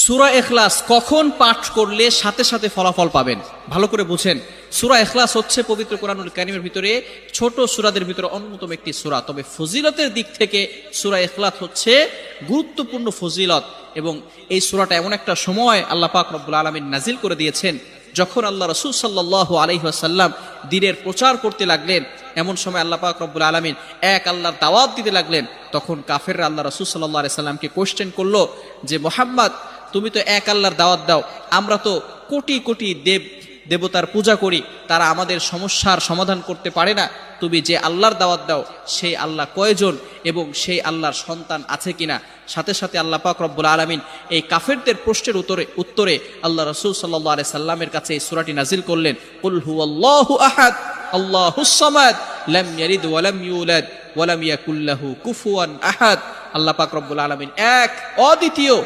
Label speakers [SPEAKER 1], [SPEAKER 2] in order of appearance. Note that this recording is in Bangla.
[SPEAKER 1] সূরা ইখলাস কখন পাঠ করলে সাথে সাথে ফলাফল পাবেন? ভালো করে বুঝেন। সূরা ইখলাস হচ্ছে পবিত্র কোরআনুল কারীমের ভিতরে ছোট সূরাদের ভিতরে অন্যতম একটি সূরা। তবে ফজিলতের দিক থেকে সূরা ইখলাস হচ্ছে গুরুত্বপূর্ণ ফজিলত, এবং এই সূরাটা এমন একটা সময় আল্লাহ পাক রব্বুল আলামিন নাজিল করে দিয়েছেন যখন আল্লাহ রাসূল সাল্লাল্লাহু আলাইহি ওয়াসাল্লাম দ্বীনের প্রচার করতে লাগলেন। এমন সময় আল্লাহ পাক রব্বুল আলামিন এক আল্লাহর দাওয়াত দিতে লাগলেন। তখন কাফেররা আল্লাহ রাসূল সাল্লাল্লাহু আলাইহি সাল্লামকে কোশ্চেন করলো যে, মুহাম্মদ, তুমি তো এক আল্লাহর দাওয়াত দাও, আমরা তো কোটি কোটি দেবতার পূজা করি, তারা আমাদের সমস্যার সমাধান করতে পারে না। তুমি যে আল্লাহর দাওয়াত দাও সেই আল্লাহ কয়জন এবং সেই আল্লাহর সন্তান আছে কিনা? সাথে সাথে আল্লাহ পাক রব্বুল আলামিন এই কাফেরদের প্রশ্নের উত্তরে আল্লাহ রাসূল সাল্লাল্লাহু আলাইহি সাল্লামের কাছে এই সূরাটি নাজিল করলেন, কুল হুয়াল্লাহু আহাদ আল্লাহুস সামাদ লাম ইয়ালিদ ওয়া লাম ইউলাদ ওয়া লাম ইয়াকুল লাহু কুফুয়ান আহাদ। আল্লাহ পাক রব্বুল আলামিন এক, অদ্বিতীয়,